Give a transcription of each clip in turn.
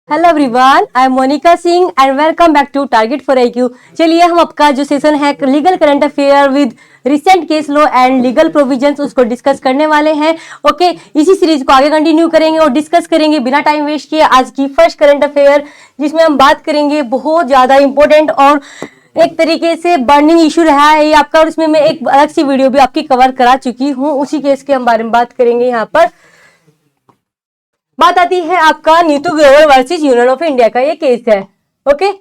Hello everyone, I am Monika Singh and welcome back to Target for IQ। चलिए हम आपका जो सेशन है legal current affair with recent case law and legal provisions उसको discuss करने वाले हैं। ओके, इसी सीरीज को आगे कंटिन्यू करेंगे और डिस्कस करेंगे बिना टाइम वेस्ट किए आज की फर्स्ट करंट अफेयर, जिसमें हम बात करेंगे बहुत ज्यादा इंपॉर्टेंट और एक तरीके से बर्निंग इशू रहा है ये आपका, और इसमें मैं एक अलग सी वीडियो भी आपकी कवर करा चुकी हूँ। उसी केस के हम बारे में बात करेंगे। यहाँ पर बात आती है आपका Neetu Grover versus union of India का ये केस है। ओके,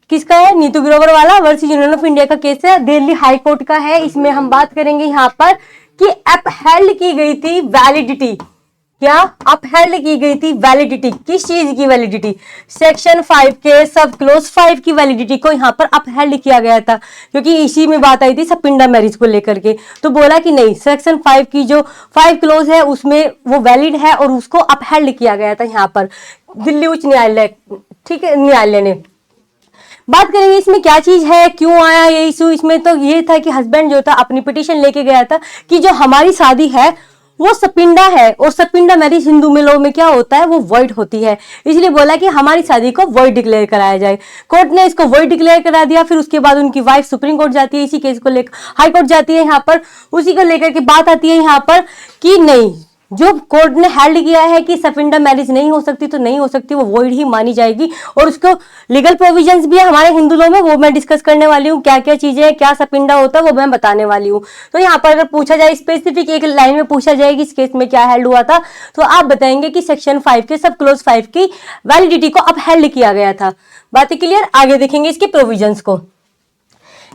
किसका है? नीतू ग्रोवर वाला वर्सेस यूनियन ऑफ इंडिया का केस है, दिल्ली हाई कोर्ट का है। इसमें हम बात करेंगे यहाँ पर कि अपहेल्ड की गई थी वैलिडिटी। क्या अपहेल्ड की गई थी वैलिडिटी? किस चीज की वैलिडिटी? सेक्शन 5 के सब क्लोज 5 की वैलिडिटी को यहाँ पर अपहेल्ड किया गया था, क्योंकि इसी में बात आई थी सपिंडा मैरिज को लेकर के। तो बोला कि नहीं, सेक्शन 5 की जो 5 क्लोज है उसमें वो वैलिड है और उसको अपहेल्ड किया गया था यहाँ पर दिल्ली उच्च न्यायालय, ठीक है, न्यायालय ने। बात करेंगे इसमें क्या चीज है, क्यों आया ये इशू। इसमें तो ये था कि हस्बैंड जो था अपनी पिटीशन लेके गया था कि जो हमारी शादी है वो सपिंडा है, और सपिंडा मैरिज हिंदू में लॉ में क्या होता है, वो वॉइड होती है। इसलिए बोला कि हमारी शादी को वॉइड डिक्लेयर कराया जाए। कोर्ट ने इसको वॉइड डिक्लेयर करा दिया। फिर उसके बाद उनकी वाइफ सुप्रीम कोर्ट जाती है, इसी केस को लेकर हाई कोर्ट जाती है। यहाँ पर उसी को लेकर के बात आती है यहाँ पर कि नहीं, जो कोर्ट ने हेल्ड किया है कि सपिंडा मैरिज नहीं हो सकती तो नहीं हो सकती, वो वॉइड ही मानी जाएगी। और उसको लीगल प्रोविजंस भी है हमारे हिंदू लॉ में, वो मैं डिस्कस करने वाली हूँ। क्या क्या चीजें हैं, क्या सपिंडा होता है, वो मैं बताने वाली हूँ। तो यहाँ पर अगर पूछा जाए स्पेसिफिक एक लाइन में पूछा जाए कि इस केस में क्या हेल्ड हुआ था, तो आप बताएंगे कि सेक्शन 5 के सब क्लोज 5 की वैलिडिटी को अपहेल्ड किया गया था। बातें क्लियर? आगे देखेंगे इसके प्रोविजंस को।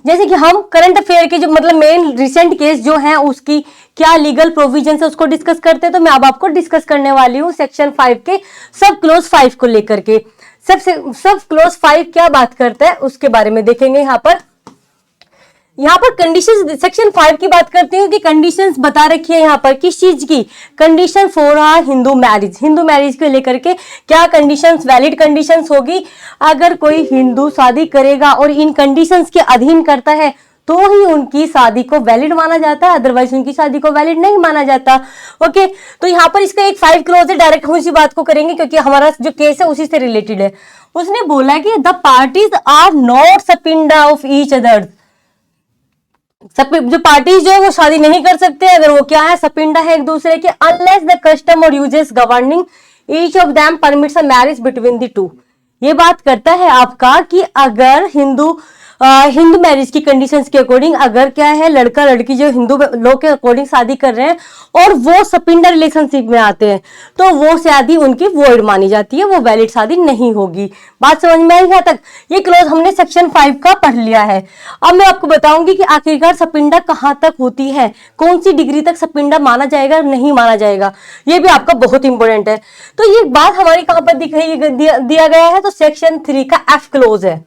जैसे कि हम करंट अफेयर के जो मतलब मेन रिसेंट केस जो हैं उसकी क्या लीगल प्रोविजन है उसको डिस्कस करते हैं। तो मैं अब आपको डिस्कस करने वाली हूँ सेक्शन 5 के सब क्लोज 5 को लेकर के। सब क्लोज 5 क्या बात करता है उसके बारे में देखेंगे। यहाँ पर कंडीशंस सेक्शन 5 की बात करती हूँ कि कंडीशंस बता रखी है यहाँ पर किस चीज की, condition for uh Hindu marriage. Hindu marriage को लेकर के क्या कंडीशंस, वैलिड कंडीशंस होगी। अगर कोई हिंदू शादी करेगा और इन कंडीशंस के अधीन करता है तो ही उनकी शादी को वैलिड माना जाता है, अदरवाइज उनकी शादी को वैलिड नहीं माना जाता। ओके, तो यहाँ पर इसका एक 5 क्लोज है, डायरेक्ट हम इसी बात को करेंगे क्योंकि हमारा जो केस है उसी से रिलेटेड है। उसने बोला कि the parties are not sapinda of each other. जो पार्टीज जो है वो शादी नहीं कर सकते अगर वो क्या है, सपिंडा है एक दूसरे के, अनलेस द कस्टम और uses governing each of them permits a marriage between the two. ये बात करता है आपका कि अगर हिंदू मैरिज की कंडीशंस के अकॉर्डिंग अगर क्या है, लड़का लड़की जो हिंदू लॉ के अकॉर्डिंग शादी कर रहे हैं और वो सपिंडा रिलेशनशिप में आते हैं तो वो शादी उनकी वॉइड मानी जाती है, वो वैलिड शादी नहीं होगी। बात समझ में आई? यहाँ तक ये क्लोज हमने सेक्शन 5 का पढ़ लिया है। अब मैं आपको बताऊंगी कि आखिरकार सपिंडा कहाँ तक होती है, कौन सी डिग्री तक सपिंडा माना जाएगा नहीं माना जाएगा, ये भी आपका बहुत इंपॉर्टेंट है। तो ये बात हमारी कहाँ पर दिया गया है, तो सेक्शन 3 का F क्लोज है।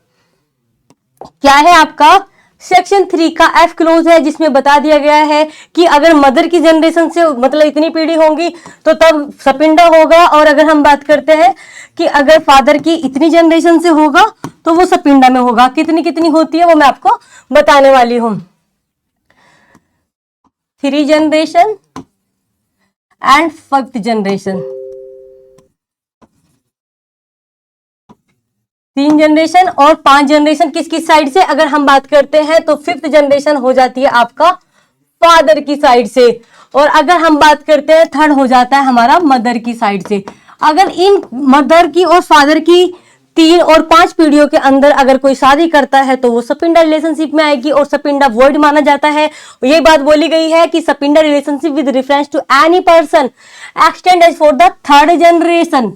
क्या है आपका? सेक्शन 3 का F क्लोज है, जिसमें बता दिया गया है कि अगर मदर की जनरेशन से मतलब इतनी पीढ़ी होंगी तो तब सपिंडा होगा, और अगर हम बात करते हैं कि अगर फादर की इतनी जनरेशन से होगा तो वो सपिंडा में होगा। कितनी कितनी होती है वो मैं आपको बताने वाली हूं। 3 generation and 5th generation, 3 generation और 5 जनरेशन किस किस साइड से अगर हम बात करते हैं तो 5th जनरेशन हो जाती है आपका फादर की साइड से, और अगर हम बात करते हैं 3rd हो जाता है हमारा मदर की साइड से। अगर इन मदर की और फादर की 3 और 5 पीढ़ियों के अंदर अगर कोई शादी करता है तो वो सपिंडा रिलेशनशिप में आएगी और सपिंडा वॉइड माना जाता है। ये बात बोली गई है कि sapinda relationship with reference to any person extend as for the 3rd generation.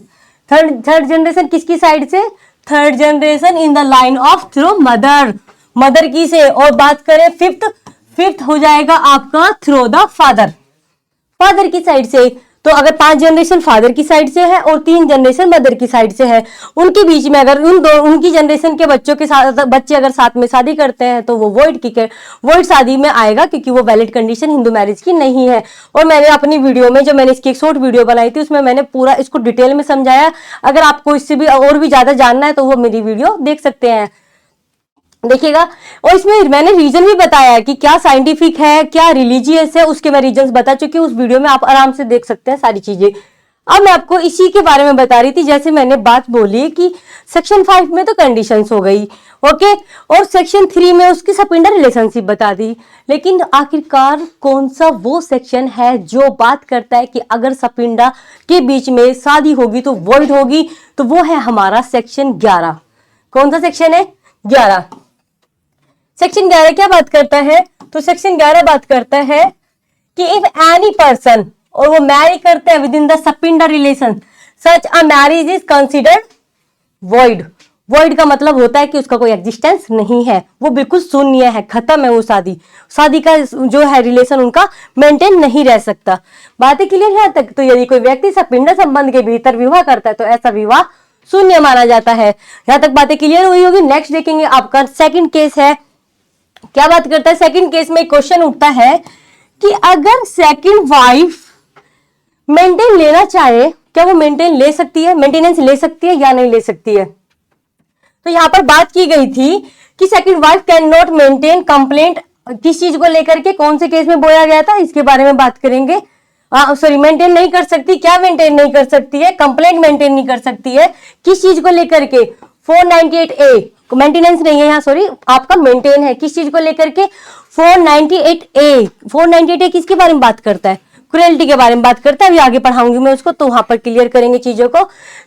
Third generation किसकी साइड से? 3rd generation in the line of through mother की से। और बात करें 5th हो जाएगा आपका थ्रू द फादर की साइड से। तो अगर 5 जनरेशन फादर की साइड से है और 3 जनरेशन मदर की साइड से है, उनके बीच में अगर उनकी जनरेशन के बच्चों के साथ बच्चे अगर साथ में शादी करते हैं तो वो वॉइड शादी में आएगा, क्योंकि वो वैलिड कंडीशन हिंदू मैरिज की नहीं है। और मैंने अपनी वीडियो में जो मैंने इसकी एक शॉर्ट वीडियो बनाई थी उसमें मैंने पूरा इसको डिटेल में समझाया। अगर आपको इससे भी और भी ज्यादा जानना है तो वो मेरी वीडियो देख सकते हैं, देखिएगा। और इसमें मैंने रीजन भी बताया कि क्या साइंटिफिक है क्या रिलीजियस है, उसके मैं रीजंस बता चुकी हूँ उस वीडियो में, आप आराम से देख सकते हैं सारी चीजें। अब मैं आपको इसी के बारे में बता रही थी, जैसे मैंने बात बोली कि सेक्शन 5 में तो कंडीशंस हो गई, ओके, और सेक्शन 3 में उसकी सपिंडा रिलेशनशिप बता दी। लेकिन आखिरकार कौन सा वो सेक्शन है जो बात करता है कि अगर सपिंडा के बीच में शादी होगी तो वॉइड होगी? तो वो है हमारा सेक्शन 11। कौन सा सेक्शन है? 11। सेक्शन 11 क्या बात करता है? तो सेक्शन 11 बात करता है कि इफ एनी पर्सन, और वो मैरी करते हैं with in the सपिंडा relation, such a marriage is considered void. Void का मतलब होता है कि उसका कोई एग्जिस्टेंस नहीं है, वो बिल्कुल शून्य है, खत्म है वो शादी। शादी का जो है रिलेशन उनका मेंटेन नहीं रह सकता। बातें क्लियर है यहाँ तक? तो यदि कोई व्यक्ति सपिंडा संबंध के भीतर विवाह करता है तो ऐसा विवाह शून्य माना जाता है। यहाँ तक बातें क्लियर हुई होगी। नेक्स्ट देखेंगे, आपका सेकंड केस है। क्या बात करता है? सेकंड केस में क्वेश्चन उठता है कि अगर सेकंड वाइफ मेंटेन लेना चाहे, क्या वो मेंटेन ले सकती है, मेंटेनेंस ले सकती है या नहीं ले सकती है? तो यहां पर बात की गई थी कि second wife can not maintain complaint, किस चीज को लेकर के, कौन से केस में बोला गया था, इसके बारे में बात करेंगे। सॉरी, मेंटेन नहीं कर सकती। क्या मेंटेन नहीं कर सकती है? कंप्लेंट मेंटेन नहीं कर सकती है। किस चीज को लेकर के? 498A मेंटेनेंस नहीं है यहाँ, सॉरी, आपका मेंटेन है। किस चीज को लेकर के? 498A। 498A किसके बारे में बात करता है? क्रुएल्टी के बारे में बात करता है। अभी आगे पढ़ाऊंगी मैं उसको, तो वहां पर क्लियर करेंगे चीजों को।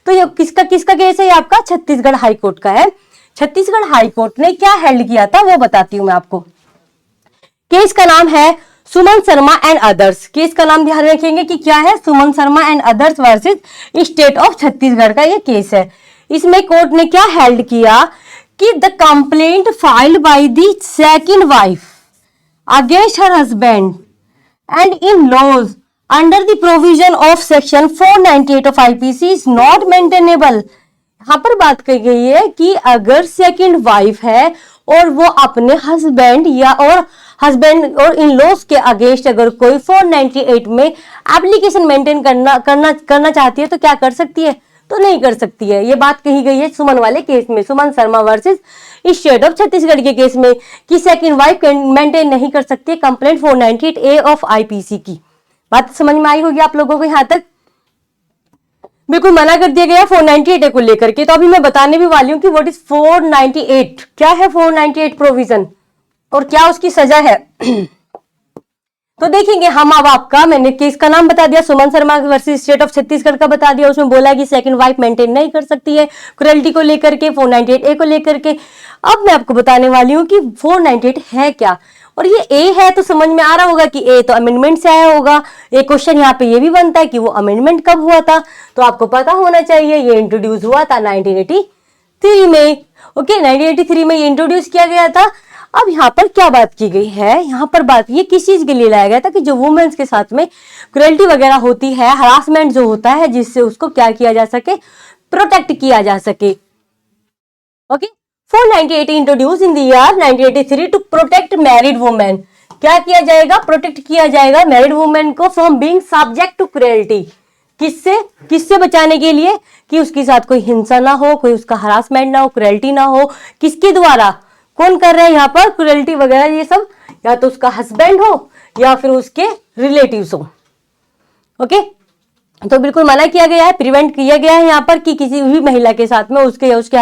तो ये किसका किसका केस है? ये आपका छत्तीसगढ़ हाईकोर्ट का है। छत्तीसगढ़ हाईकोर्ट ने क्या हेल्ड किया था वो बताती हूँ मैं आपको। केस का नाम है Suman Sharma and others. Case का नाम ध्यान रखेंगे कि क्या है? Suman Sharma and others versus state of Chhattisgarh का ये केस है। इसमें कोर्ट ने क्या हेल्ड किया कि the complaint filed by the second wife against her husband and in-laws under the provision of section 498 of IPC is not maintainable। यहाँ पर बात कही गई है कि अगर सेकंड वाइफ है और वो अपने हस्बैंड या और हस्बैंड और इन लॉज के अगेंस्ट अगर कोई 498 में एप्लीकेशन मेंटेन करना चाहती है तो क्या कर सकती है? तो नहीं कर सकती है। ये बात कही गई है सुमन वाले केस में, Suman Sharma versus state of Chhattisgarh के केस में, कि सेकंड वाइफ मेंटेन नहीं कर सकती है कंप्लेंट 498A ऑफ आईपीसी की। बात समझ में आई होगी आप लोगों को यहाँ तक? बिल्कुल मना कर दिया गया 498A को लेकर के। तो अभी मैं बताने भी वाली हूँ कि व्हाट इज 498, क्या है 498 प्रोविजन और क्या उसकी सजा है। तो देखेंगे हम। अब आपका मैंने केस का नाम बता दिया, Suman Sharma versus state of Chhattisgarh का बता दिया। उसमें बोला कि सेकंड वाइफ मेंटेन नहीं कर सकती है क्रुएल्टी को लेकर के, 498A को लेकर के। अब मैं आपको बताने वाली हूँ कि 498 है क्या। और ये ए है तो समझ में आ रहा होगा कि ए तो अमेंडमेंट से आया होगा। एक क्वेश्चन यहाँ पे ये भी बनता है कि वो अमेंडमेंट कब हुआ था, तो आपको पता होना चाहिए। ये इंट्रोड्यूस हुआ था 1983 में। ओके, 1983 में ये इंट्रोड्यूस किया गया था। अब यहाँ पर क्या बात की गई है? यहाँ पर बात ये किस चीज के लिए लाया गया था कि जो वुमेन्स के साथ में क्रुएल्टी वगैरह होती है, हरासमेंट जो होता है, जिससे उसको क्या किया जा सके, प्रोटेक्ट किया जा सके। Okay, 498 introduce in the year 1983 to protect married women. क्या किया जाएगा? प्रोटेक्ट किया जाएगा मैरिड वुमेन को from being subject to cruelty. किससे? किससे बचाने के लिए? कि उसके साथ कोई हिंसा ना हो, कोई उसका हरासमेंट ना हो, क्रुएल्टी ना हो। किसके द्वारा? कौन कर रहा है यहाँ पर क्रुएल्टी वगैरह ये सब? या तो उसका हस्बैंड हो या फिर उसके रिलेटिव्स हो। ओके, तो बिल्कुल मना किया गया है, प्रिवेंट किया गया है यहाँ पर कि किसी भी महिला के साथ में उसके या उसके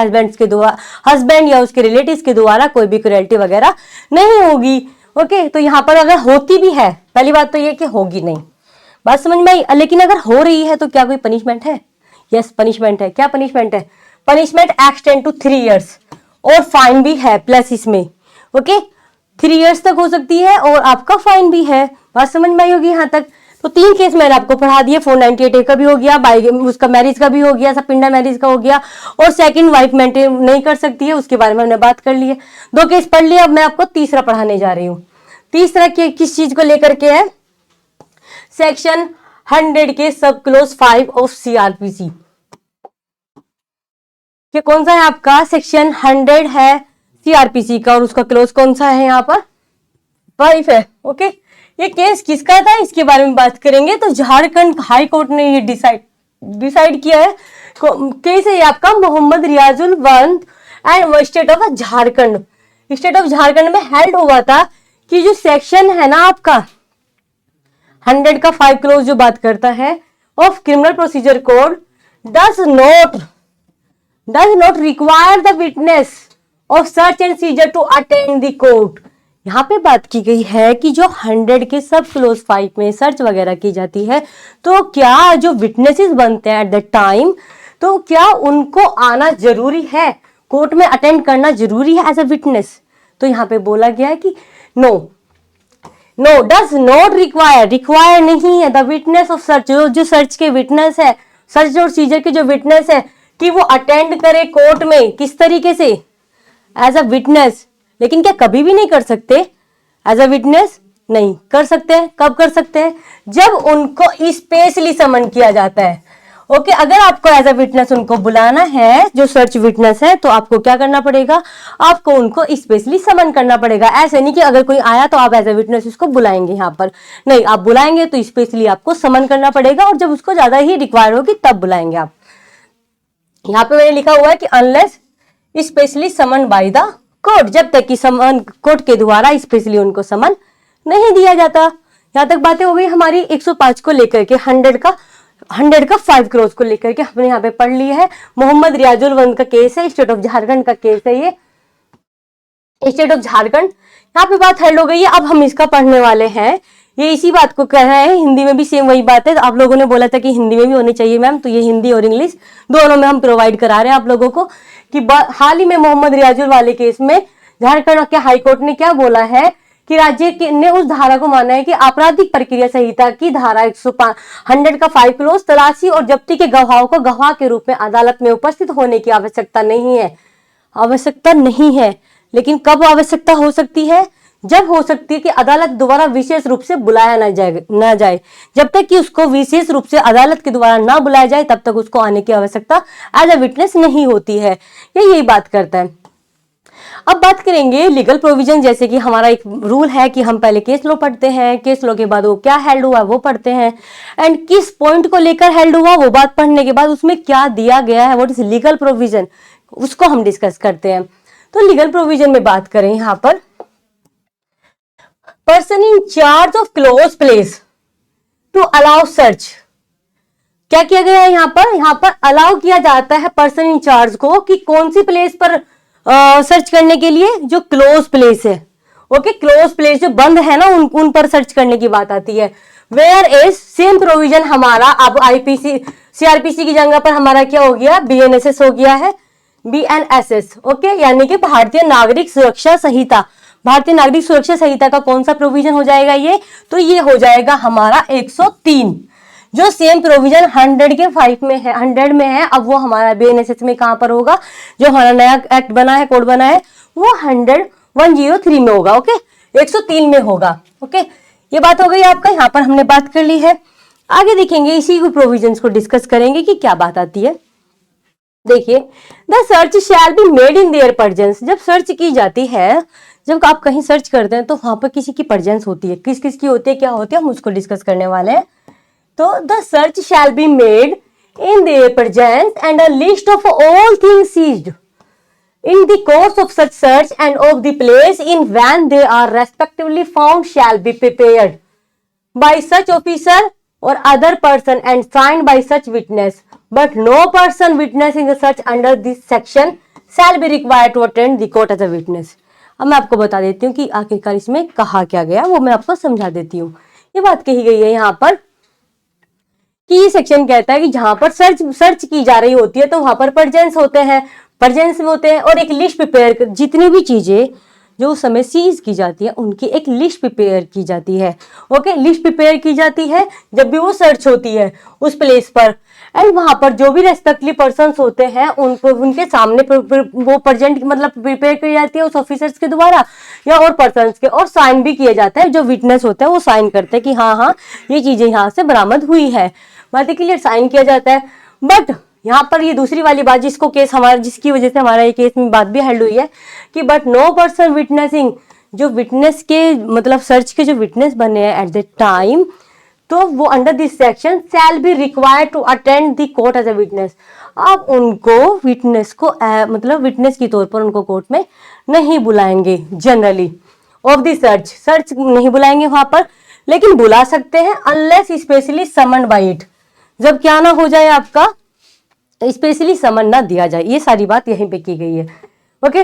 हस्बैंड या उसके रिलेटिव्स के द्वारा कोई भी क्रुएल्टी वगैरह नहीं होगी। ओके, तो यहाँ पर अगर होती भी है, पहली बात तो ये कि होगी नहीं, बात समझ में आई। लेकिन अगर हो रही है तो क्या कोई पनिशमेंट है? यस, पनिशमेंट है। क्या पनिशमेंट है? पनिशमेंट एक्सटेंड टू 3 years और फाइन भी है प्लस इसमें। ओके, 3 years तक हो सकती है और आपका फाइन भी है। बात समझ में आई होगी यहाँ तक? तो 3 केस मैंने आपको पढ़ा दिए। 498A का भी हो गया, उसका मैरिज का भी हो गया, सपिंडा मैरिज का हो गया, और सेकंड वाइफ मेंटेन नहीं कर सकती है उसके बारे में हमने बात कर ली है। 2 केस पढ़ लिए। अब मैं आपको तीसरा पढ़ाने जा रही हूँ। तीसरा किस चीज को लेकर के है? सेक्शन 100 के सब क्लोज 5 ऑफ CRPC। कि कौन सा है आपका? सेक्शन 100 है CRPC का और उसका क्लोज कौन सा है? यहाँ पर 5 है। ओके, ये केस किसका था इसके बारे में बात करेंगे। तो झारखंड हाई कोर्ट ने ये डिसाइड किया है। केस है ये आपका मोहम्मद रियाजुल वंद and state of Jharkhand. State of Jharkhand में हेल्ड हुआ था कि जो सेक्शन है ना आपका 100 का 5 क्लोज जो बात करता है of criminal procedure code does not require the witness of search and seizure to attend the court। यहाँ पे बात की गई है कि जो 100 के सब क्लोज 5 में सर्च वगैरह की जाती है, तो क्या जो विटनेसेस बनते हैं एट द टाइम, तो क्या उनको आना जरूरी है, कोर्ट में अटेंड करना जरूरी है एज अ विटनेस? तो यहाँ पे बोला गया है कि नो डज नॉट रिक्वायर नहीं है द विटनेस ऑफ सर्च, जो सर्च के विटनेस है, सर्च और सीजर के जो विटनेस है, कि वो अटेंड करे कोर्ट में किस तरीके से, एज अ विटनेस। लेकिन क्या कभी भी नहीं कर सकते एज अ विटनेस? नहीं कर सकते हैं। कब कर सकते हैं? जब उनको स्पेशली समन किया जाता है। ओके, अगर आपको एज अ विटनेस उनको बुलाना है, जो सर्च विटनेस है, तो आपको क्या करना पड़ेगा? आपको उनको स्पेशली समन करना पड़ेगा। ऐसे नहीं कि अगर कोई आया तो आप एज अ विटनेस उसको बुलाएंगे, यहाँ पर नहीं, आप बुलाएंगे तो स्पेशली आपको समन करना पड़ेगा, और जब उसको ज्यादा ही रिक्वायर होगी तब बुलाएंगे आप। यहाँ पे मैंने लिखा हुआ है कि unless specially summon by the court, जब तक कि समन कोर्ट के द्वारा स्पेशली उनको समन नहीं दिया जाता। यहाँ तक बातें हो गई हमारी 105 को लेकर के, 100 का 5 क्रोज को लेकर के हमने यहाँ पे पढ़ लिया है। मोहम्मद रियाजुल वंद का केस है, स्टेट ऑफ झारखंड का केस है, ये स्टेट ऑफ झारखंड। यहाँ पे बात हल हो गई है। अब हम इसका पढ़ने वाले हैं, ये इसी बात को कह रहे हैं, हिंदी में भी सेम वही बात है। आप लोगों ने बोला था कि हिंदी में भी होनी चाहिए मैम, तो ये हिंदी और इंग्लिश दोनों में हम प्रोवाइड करा रहे हैं आप लोगों को। कि हाल ही में मोहम्मद रियाजुल वाले केस में झारखंड के हाईकोर्ट ने क्या बोला है कि राज्य ने उस धारा को माना है कि आपराधिक प्रक्रिया संहिता की धारा 100 का 5 क्लोज तलाशी और जब्ती के गवाहों को गवाह के रूप में अदालत में उपस्थित होने की आवश्यकता नहीं है। लेकिन कब आवश्यकता हो सकती है? जब हो सकती है कि अदालत द्वारा विशेष रूप से बुलाया ना जाए। जब तक कि उसको विशेष रूप से अदालत के द्वारा ना बुलाया जाए तब तक उसको आने की आवश्यकता एज अ विटनेस नहीं होती है। ये यही बात करता है। अब बात करेंगे लीगल प्रोविजन, जैसे कि हमारा एक रूल है कि हम पहले केस लॉ पढ़ते हैं, केस लॉ के बाद वो क्या हेल्ड हुआ वो पढ़ते हैं, एंड किस पॉइंट को लेकर हेल्ड हुआ वो बात पढ़ने के बाद उसमें क्या दिया गया है, व्हाट इज लीगल प्रोविजन, उसको हम डिस्कस करते हैं। तो लीगल प्रोविजन में बात करें, यहाँ पर person in charge of close place to allow search, क्या किया गया है यहाँ पर अलाउ किया जाता है पर्सन इन चार्ज को कि कौन सी प्लेस पर सर्च करने के लिए, जो क्लोज प्लेस है। ओके, क्लोज प्लेस जो बंद है ना, उन पर सर्च करने की बात आती है। वेयर इज सेम प्रोविजन हमारा अब आईपीसी सीआरपीसी की जगह पर हमारा क्या हो गया, बीएनएसएस हो गया है, बीएनएसएस। ओके, यानी कि भारतीय नागरिक सुरक्षा संहिता। भारतीय नागरिक सुरक्षा संहिता का कौन सा प्रोविजन हो जाएगा ये? तो ये हो जाएगा हमारा 103, जो सेम प्रोविजन 100 के 5 में है, 100 में है। अब वो हमारा बीएनएसएस में कहां पर होगा? जो हमारा नया एक्ट बना है, कोड बना है, वो 103 में होगा। ओके, 103 में होगा। ओके, ये बात हो गई आपका, यहाँ पर हमने बात कर ली है। आगे देखेंगे, इसी को प्रोविजंस को डिस्कस करेंगे कि क्या बात आती है। देखिए, the search shall be made in their presence. जब सर्च की जाती है, जब आप कहीं सर्च करते हैं तो वहां पर किसी की प्रेजेंस होती है। किस किस की होती है, क्या होती है, हम उसको डिस्कस करने वाले हैं। तो the search shall be made in their presence and a list of all things seized in the course of such search and of the place in when they are respectively found shall be prepared by such officer or other person and signed by such witness, but no person witnessing the search under this section shall be required to attend the court as a witness। अब मैं आपको बता देती हूँ कि आखिरकार इसमें कहा क्या गया, वो मैं आपको समझा देती हूँ। ये बात कही गई है यहाँ पर कि ये सेक्शन कहता है कि जहां पर सर्च की जा रही होती है तो वहां पर प्रेजेंस होते हैं और एक लिस्ट प्रिपेयर, जितनी भी चीजें जो उस समय सीज की जाती है उनकी एक लिस्ट प्रिपेयर की जाती है। ओके, लिस्ट प्रिपेयर की जाती है जब भी वो सर्च होती है उस प्लेस पर, एंड वहां पर जो भी रेस्पेक्टिवली पर्संस होते हैं उनको उनके सामने वो प्रेजेंट मतलब प्रिपेयर की जाती है उस ऑफिसर्स के द्वारा या और पर्संस के, और साइन भी किया जाता है। जो विटनेस होता है वो साइन करते हैं कि हाँ ये चीजें यहाँ से बरामद हुई है, बातें क्लियर, साइन किया जाता है। बट यहाँ पर ये दूसरी वाली बात जिसको केस हमारा, जिसकी वजह से हमारा ये केस में बात भी हेल्ड हुई है कि बट नो पर्सन विटनेसिंग, जो विटनेस के मतलब सर्च के जो विटनेस बने हैं एट द टाइम, तो वो under this section shall be required to attend the court as a witness. आप उनको विटनेस को मतलब विटनेस के तौर पर उनको कोर्ट में नहीं बुलाएंगे जनरली ऑफ द सर्च नहीं बुलाएंगे वहां पर, लेकिन बुला सकते हैं unless specially summoned by it, जब क्या ना हो जाए, आपका स्पेशली समन ना दिया जाए। ये सारी बात यहीं पे की गई है। ओके,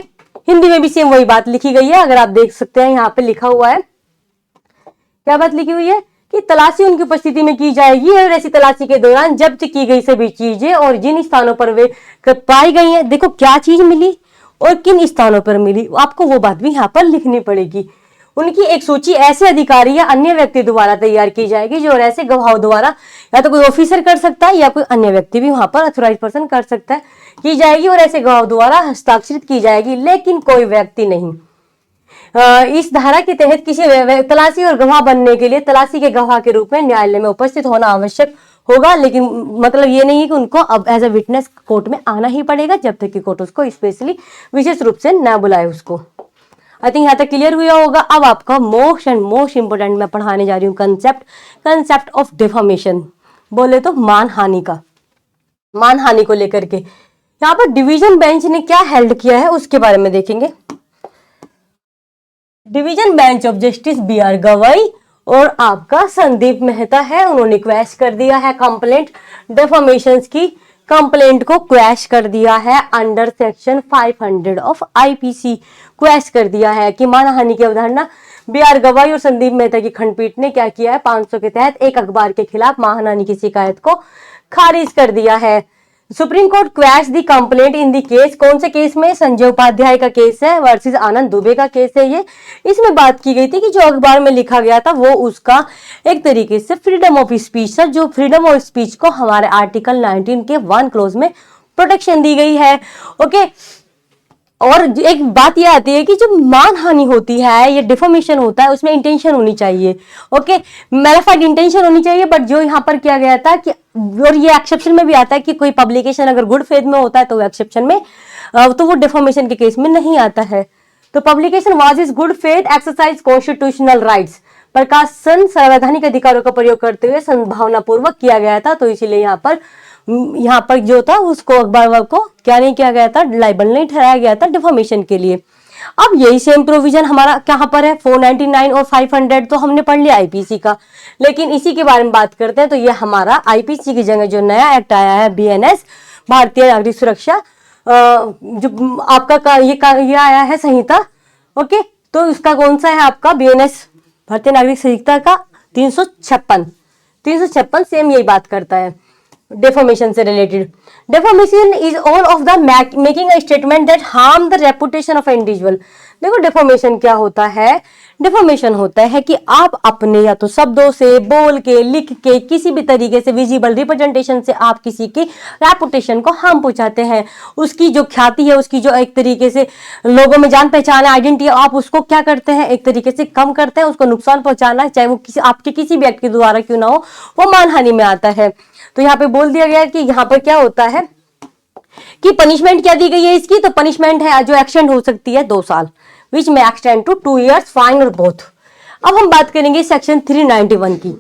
हिंदी में भी सेम वही बात लिखी गई है। अगर आप देख सकते हैं यहाँ पे लिखा हुआ है, क्या बात लिखी हुई है कि तलाशी उनकी उपस्थिति में की जाएगी और ऐसी तलाशी के दौरान जब्त की गई सभी चीजें और जिन स्थानों पर वे पाई गई हैं, देखो क्या चीज मिली और किन स्थानों पर मिली, आपको वो बात भी यहाँ पर लिखनी पड़ेगी। उनकी एक सूची ऐसे अधिकारी या अन्य व्यक्ति द्वारा तैयार की जाएगी जो ऐसे गवाहों द्वारा, या तो कोई ऑफिसर कर सकता है या कोई अन्य व्यक्ति भी वहां पर अथोराइज पर्सन कर सकता है, की जाएगी और ऐसे गवाहों द्वारा हस्ताक्षरित की जाएगी, लेकिन कोई व्यक्ति नहीं। इस धारा के तहत किसी तलाशी और गवाह बनने के लिए तलाशी के गवाह के रूप में न्यायालय में उपस्थित होना आवश्यक होगा, लेकिन मतलब ये नहीं है कि उनको अब एज अ विटनेस कोर्ट में आना ही पड़ेगा जब तक कि कोर्ट उसको स्पेशली विशेष रूप से न बुलाए उसको। आई थिंक यहाँ तक क्लियर हुआ होगा। अब आपका मोस्ट एंड मोस्ट इंपोर्टेंट मैं पढ़ाने जा रही हूँ कंसेप्ट ऑफ डिफॉर्मेशन, बोले तो मानहानि का, मानहानि को लेकर के यहाँ पर डिवीजन बेंच ने क्या हेल्ड किया है उसके बारे में देखेंगे। Division bench of justice B R Gavai और आपका संदीप मेहता है, उन्होंने क्वैश कर दिया है कंप्लेंट डिफॉर्मेशन की कंप्लेंट को क्वैश कर दिया है under section 500 of IPC, quash कर दिया है कि मानहानि की अवधारणा बी आर गवाई और संदीप मेहता की खंडपीठ ने क्या किया है, 500 के तहत एक अखबार के खिलाफ मानहानि की शिकायत को खारिज कर दिया है। Supreme court quash the complaint in the case, कौन से केस में, संजय उपाध्याय का केस है वर्सेस आनंद दुबे का केस है ये। इसमें बात की गई थी कि जो अखबार में लिखा गया था वो उसका एक तरीके से फ्रीडम ऑफ स्पीच था, जो फ्रीडम ऑफ स्पीच को हमारे आर्टिकल 19 के 1 क्लोज में प्रोटेक्शन दी गई है। ओके, और एक बात ये आती है कि जब मानहानि होती है, ये डिफॉर्मेशन होता है, उसमें इंटेंशन होनी चाहिए। ओके, मैलिफाइड इंटेंशन होनी चाहिए, बट जो यहाँ पर किया गया था कि, और ये एक्सेप्शन में भी आता है कि कोई पब्लिकेशन अगर गुड फेथ में होता है तो वो एक्सेप्शन में, तो वो डिफॉर्मेशन के केस में नहीं आता है। तो publication was is good faith exercise constitutional rights, प्रकाशन संवैधानिक अधिकारों का प्रयोग करते हुए संभावना पूर्वक किया गया था, तो इसीलिए यहाँ पर जो था उसको अखबार को क्या नहीं किया गया था, लाइबल नहीं ठहराया गया था डिफॉर्मेशन के लिए। अब यही सेम प्रोविजन हमारा कहां पर है, 499 और 500 तो हमने पढ़ लिया आईपीसी का, लेकिन इसी के बारे में बात करते हैं। तो ये हमारा आईपीसी की जगह जो नया एक्ट आया है बीएनएस, भारतीय नागरिक सुरक्षा, जो आपका ये आया है संहिता। ओके, तो इसका कौन सा है आपका बीएनएस, भारतीय नागरिक संहिता का 356 सेम यही बात करता है डेफॉर्मेशन से related. Deformation is all of the making a statement that harm the reputation of individual. देखो डेफॉर्मेशन क्या होता है, डेफॉर्मेशन होता है कि आप अपने या तो शब्दों से, बोल के, लिख के, किसी भी तरीके से विजिबल रिप्रेजेंटेशन से आप किसी की रेपुटेशन को हार्म पहुंचाते हैं, उसकी जो ख्याति है, उसकी जो एक तरीके से लोगों में जान पहचान है, आइडेंटिटी, आप उसको क्या करते हैं, एक तरीके से कम करते हैं, उसको नुकसान पहुंचाना, चाहे वो आपके किसी भी एक्ट के द्वारा क्यों ना हो, वो मानहानि में आता है। तो यहाँ पे बोल दिया गया कि यहाँ पर क्या होता है कि पनिशमेंट क्या दी गई है इसकी, तो पनिशमेंट है जो एक्सटेंड हो सकती है 2 साल, विच में एक्सटेंड टू 2 years फाइन और बोथ। अब हम बात करेंगे सेक्शन 391 की।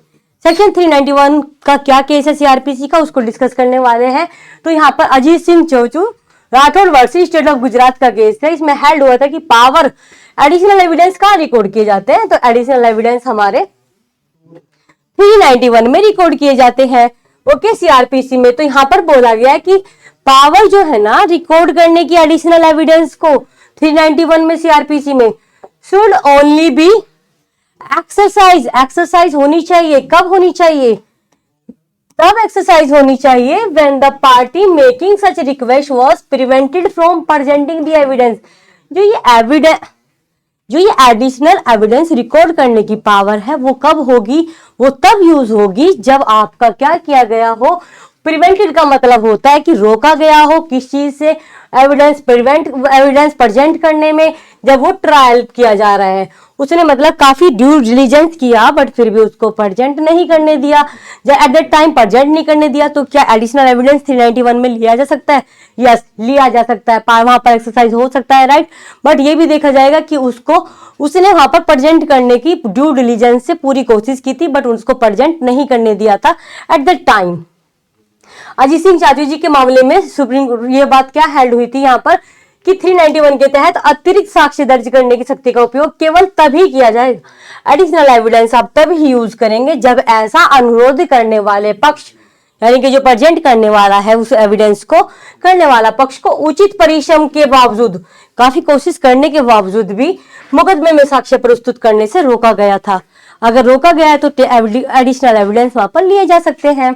सेक्शन 391 का क्या केस है सीआरपीसी का, उसको डिस्कस करने वाले हैं। तो यहाँ पर अजीत सिंह चौचू Rathore versus state of Gujarat का केस है। इसमें हेल्ड हुआ था कि पावर एडिशनल एविडेंस कहाँ रिकॉर्ड किए जाते हैं, तो एडिशनल एविडेंस हमारे 391 में रिकॉर्ड किए जाते हैं। ओके, सीआरपीसी में। तो यहाँ पर बोला गया है कि पावर जो है ना रिकॉर्ड करने की एडिशनल एविडेंस को 391 में सीआरपीसी में शुड ओनली बी एक्सरसाइज होनी चाहिए। कब होनी चाहिए, तब एक्सरसाइज होनी चाहिए when the party making such request was prevented from presenting the evidence. जो ये एडिशनल एविडेंस रिकॉर्ड करने की पावर है वो कब होगी, वो तब यूज होगी जब आपका क्या किया गया हो, प्रिवेंटेड का मतलब होता है कि रोका गया हो किस चीज से, एविडेंस प्रेजेंट करने में, जब वो ट्रायल किया जा रहा है। उसने मतलब काफी ड्यू डिलीजेंस किया बट फिर भी उसको प्रेजेंट नहीं करने दिया, जब एट दैट टाइम प्रेजेंट नहीं करने दिया, तो क्या एडिशनल एविडेंस 391 में लिया जा सकता है? यस, लिया जा सकता है, वहां पर एक्सरसाइज हो सकता है, राइट। बट ये भी देखा जाएगा कि उसने वहां पर प्रेजेंट करने की ड्यू डिलीजेंस से पूरी कोशिश की थी बट उसको प्रेजेंट नहीं करने दिया था at that time. Ajit Singh चाचू जी के मामले में सुप्रीम ये बात क्या हेल्ड हुई थी यहाँ पर कि 391 के तहत अतिरिक्त साक्ष्य दर्ज करने की शक्ति का उपयोग केवल तभी किया जाएगा, एडिशनल एविडेंस आप तभी यूज करेंगे जब ऐसा अनुरोध करने वाले पक्ष यानी कि जो प्रेजेंट करने वाला है उस एविडेंस को, करने वाला पक्ष को उचित परिश्रम के बावजूद, काफी कोशिश करने के बावजूद भी मुकदमे में साक्ष्य प्रस्तुत करने से रोका गया था। अगर रोका गया है तो एडिशनल एविडेंस वहां पर लिए जा सकते हैं।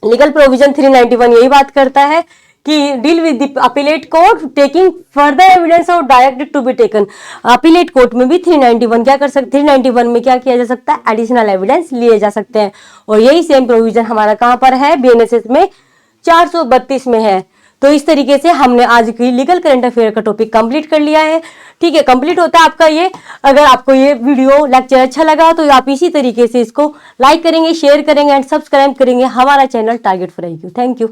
लीगल प्रोविजन 391 यही बात करता है कि deal with the appellate court taking further evidence और directed to be taken. Appellate court में भी 391 क्या कर सकते, 391 में क्या किया जा सकता है, एडिशनल एविडेंस लिए जा सकते हैं। और यही सेम प्रोविजन हमारा कहां पर है, बीएनएसएस में 432 में है। तो इस तरीके से हमने आज की लीगल करंट अफेयर का टॉपिक कंप्लीट कर लिया है। ठीक है, कंप्लीट होता है आपका ये। अगर आपको ये वीडियो लेक्चर अच्छा लगा तो आप इसी तरीके से इसको लाइक करेंगे, शेयर करेंगे एंड सब्सक्राइब करेंगे हमारा channel target for IQ। Thank you.